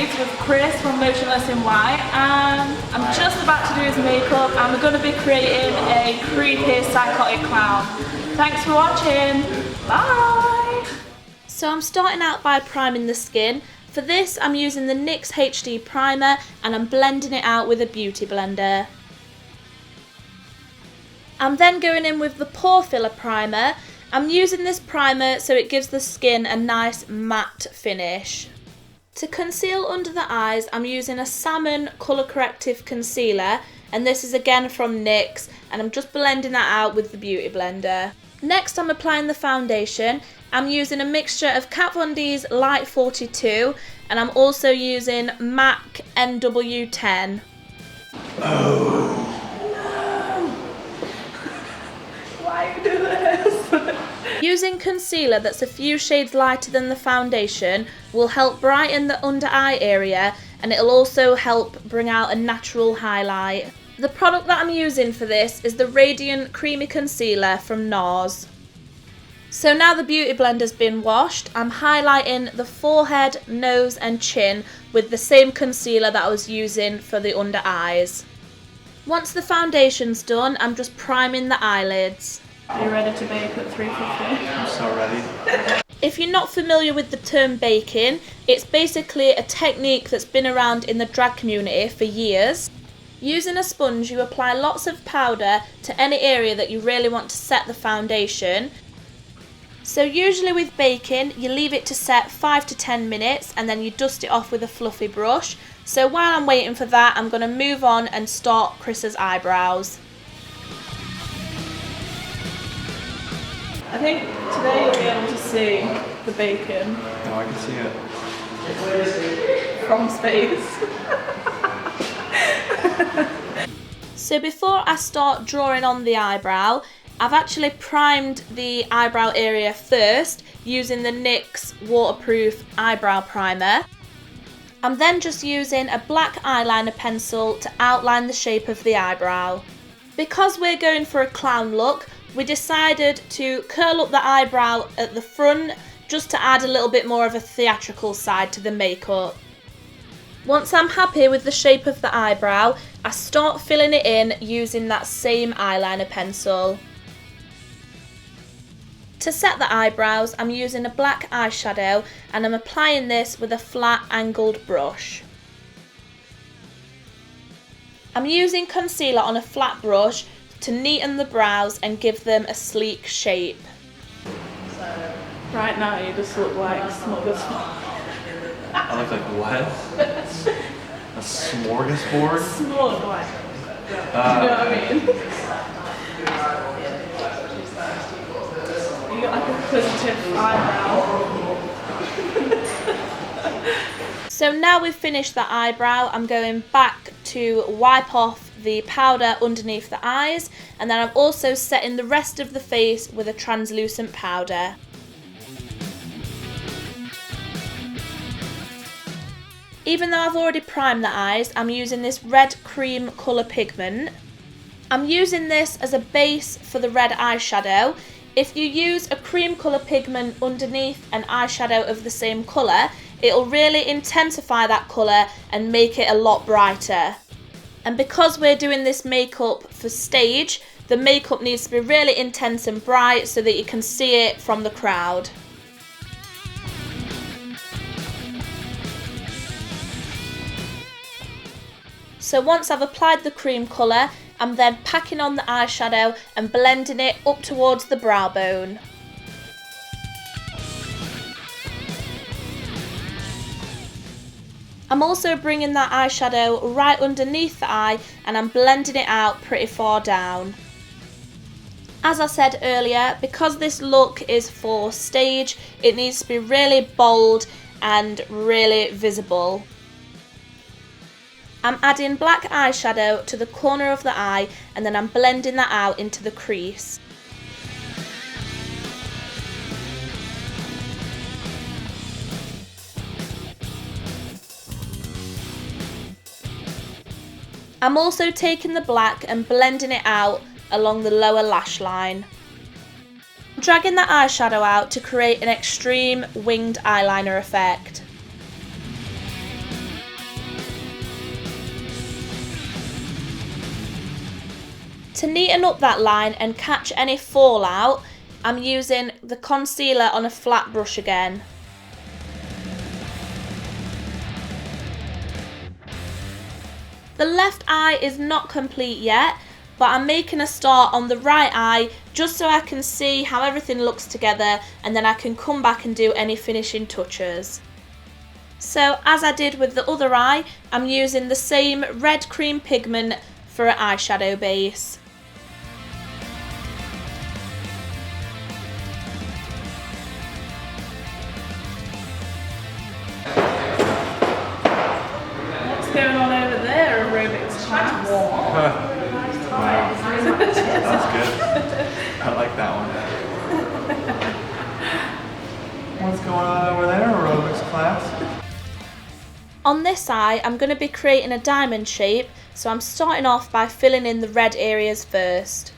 interviews with Chris from Motionless In White, and I'm just about to do his makeup and we're going to be creating a creepy psychotic clown. Thanks for watching, bye! So I'm starting out by priming the skin. For this I'm using the NYX HD primer and I'm blending it out with a beauty blender. I'm then going in with the pore filler primer. I'm using this primer so it gives the skin a nice matte finish. To conceal under the eyes, I'm using a salmon colour corrective concealer, and this is again from NYX, and I'm just blending that out with the beauty blender. Next I'm applying the foundation. I'm using a mixture of Kat Von D's Light 42 and I'm also using MAC NW10. Why you do this? Using concealer that's a few shades lighter than the foundation will help brighten the under eye area, and it'll also help bring out a natural highlight. The product that I'm using for this is the Radiant Creamy Concealer from NARS. So now the beauty blender's been washed, I'm highlighting the forehead, nose and chin with the same concealer that I was using for the under eyes. Once the foundation's done, I'm just priming the eyelids. Are you ready to bake at 350? I'm so ready. If you're not familiar with the term baking, it's basically a technique that's been around in the drag community for years. Using a sponge, you apply lots of powder to any area that you really want to set the foundation. So usually with baking, you leave it to set 5 to 10 minutes and then you dust it off with a fluffy brush. So while I'm waiting for that, I'm going to move on and start Chris's eyebrows. I think today you'll be able to see the bacon. No, I can see it. From space. So before I start drawing on the eyebrow, I've actually primed the eyebrow area first using the NYX waterproof eyebrow primer. I'm then just using a black eyeliner pencil to outline the shape of the eyebrow. Because we're going for a clown look, we decided to curl up the eyebrow at the front just to add a little bit more of a theatrical side to the makeup. Once I'm happy with the shape of the eyebrow, I start filling it in using that same eyeliner pencil. To set the eyebrows, I'm using a black eyeshadow and I'm applying this with a flat angled brush. I'm using concealer on a flat brush to neaten the brows and give them a sleek shape. So, right now you just look like smug as fuck. I look like what? A smorgasbord? Smug, like. Do you know what I mean? You got like a positive eyebrow. So now we've finished the eyebrow, I'm going back to wipe off the powder underneath the eyes, and then I'm also setting the rest of the face with a translucent powder. Even though I've already primed the eyes, I'm using this red cream colour pigment. I'm using this as a base for the red eyeshadow. If you use a cream colour pigment underneath an eyeshadow of the same colour, it'll really intensify that colour and make it a lot brighter. And because we're doing this makeup for stage, the makeup needs to be really intense and bright so that you can see it from the crowd. So once I've applied the cream colour, I'm then packing on the eyeshadow and blending it up towards the brow bone. I'm also bringing that eyeshadow right underneath the eye and I'm blending it out pretty far down. As I said earlier, because this look is for stage, it needs to be really bold and really visible. I'm adding black eyeshadow to the corner of the eye and then I'm blending that out into the crease. I'm also taking the black and blending it out along the lower lash line. I'm dragging the eyeshadow out to create an extreme winged eyeliner effect. To neaten up that line and catch any fallout, I'm using the concealer on a flat brush again. The left eye is not complete yet, but I'm making a start on the right eye just so I can see how everything looks together, and then I can come back and do any finishing touches. So as I did with the other eye, I'm using the same red cream pigment for an eyeshadow base. What's going on over there, aerobics class? Wow. That's good. I like that one. What's going on over there, aerobics class? On this eye, I'm going to be creating a diamond shape, so I'm starting off by filling in the red areas first.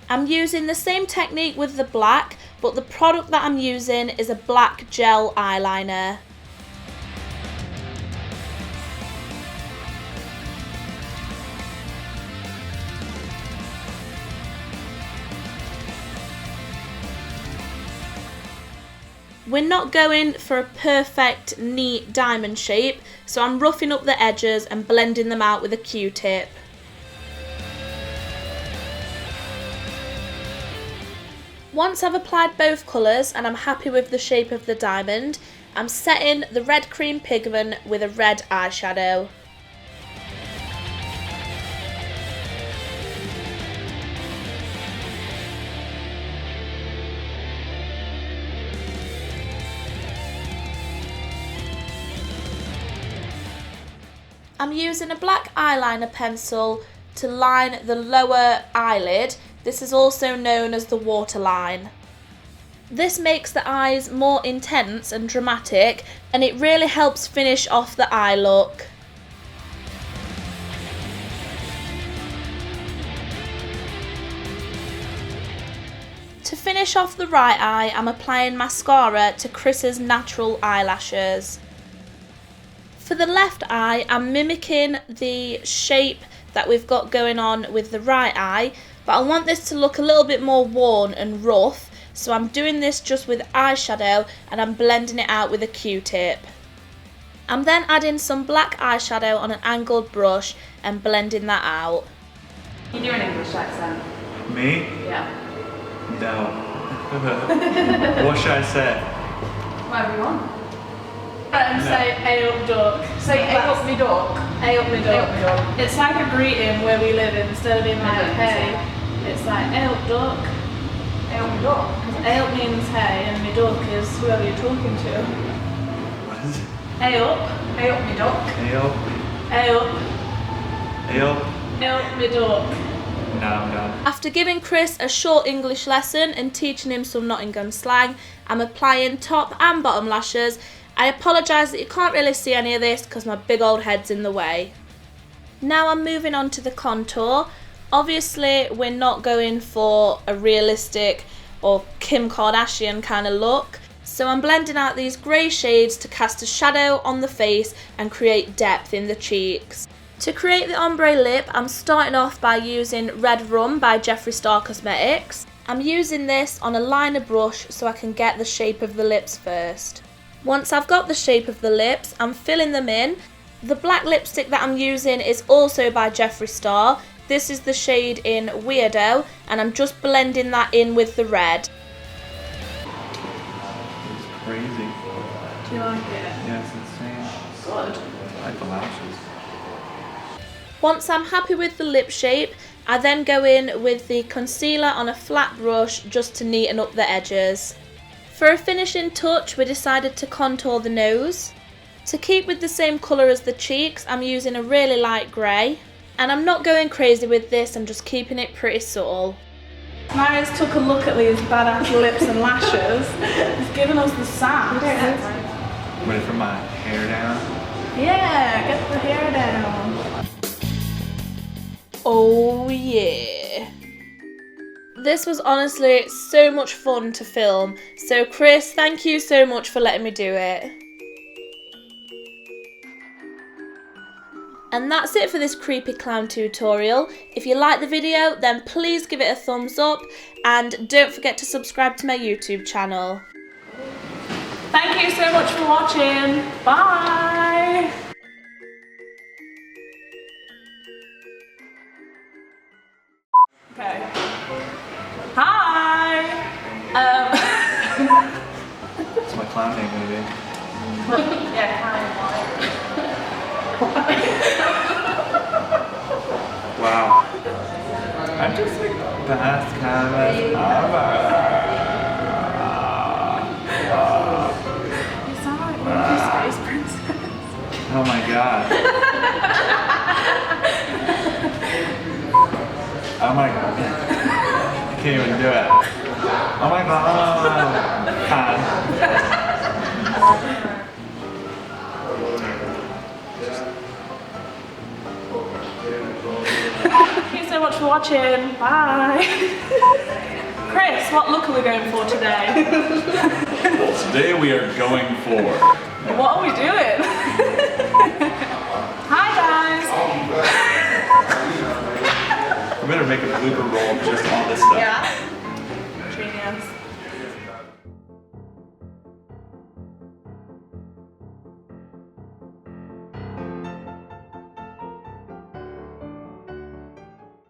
I'm using the same technique with the black, but the product that I'm using is a black gel eyeliner. We're not going for a perfect, neat diamond shape, so I'm roughing up the edges and blending them out with a Q-tip. Once I've applied both colours and I'm happy with the shape of the diamond, I'm setting the red cream pigment with a red eyeshadow. I'm using a black eyeliner pencil to line the lower eyelid. This is also known as the waterline. This makes the eyes more intense and dramatic, and it really helps finish off the eye look. To finish off the right eye, I'm applying mascara to Chris's natural eyelashes. For the left eye, I'm mimicking the shape that we've got going on with the right eye, but I want this to look a little bit more worn and rough, so I'm doing this just with eyeshadow and I'm blending it out with a Q-tip. I'm then adding some black eyeshadow on an angled brush and blending that out. You do an English accent. Me? Yeah. No. What should I say? Whatever you want. And say, "Hey up, duck." Say, "Hey up, me duck." Hey up, me duck. It's like a greeting where we live in. Instead of being like, "Hey," it's like, "Hey up, duck." Hey up, me duck. Hey up means hey, and me duck is whoever you're talking to. What is it? Hey up. Hey up, me duck. Hey up. Hey up. Hey up. Hey up, me duck. No, I'm done. After giving Chris a short English lesson and teaching him some Nottingham slang, I'm applying top and bottom lashes. I apologise that you can't really see any of this because my big old head's in the way. Now I'm moving on to the contour. Obviously we're not going for a realistic or Kim Kardashian kind of look, so I'm blending out these grey shades to cast a shadow on the face and create depth in the cheeks. To create the ombre lip, I'm starting off by using Red Rum by Jeffree Star Cosmetics. I'm using this on a liner brush so I can get the shape of the lips first. Once I've got the shape of the lips, I'm filling them in. The black lipstick that I'm using is also by Jeffree Star. This is the shade in Weirdo, and I'm just blending that in with the red. It's crazy. Do you like it? Yeah, it's insane. Good. I like the lashes. Once I'm happy with the lip shape, I then go in with the concealer on a flat brush just to neaten up the edges. For a finishing touch, we decided to contour the nose. To keep with the same colour as the cheeks, I'm using a really light grey. And I'm not going crazy with this, I'm just keeping it pretty subtle. Marius took a look at these badass lips and lashes. He's given us the sass. Ready for my hair down? Yeah, get the hair down. Oh yeah. This was honestly so much fun to film, so Chris, thank you so much for letting me do it. And that's it for this creepy clown tutorial. If you like the video, then please give it a thumbs up and don't forget to subscribe to my YouTube channel. Thank you so much for watching. Bye. Okay. Hi. What's my clown name gonna be? Yeah, kind of Wow. I'm just like the best canvas ever. You sound like one of Space Princess. Oh my god. Oh my god. I can't even do it. Oh my god. Thank you so much for watching. Bye. Chris, what look are we going for today? Well, today we are going for... What are we doing? Hi guys. We better make a blooper roll just on this stuff. Yeah. Genius.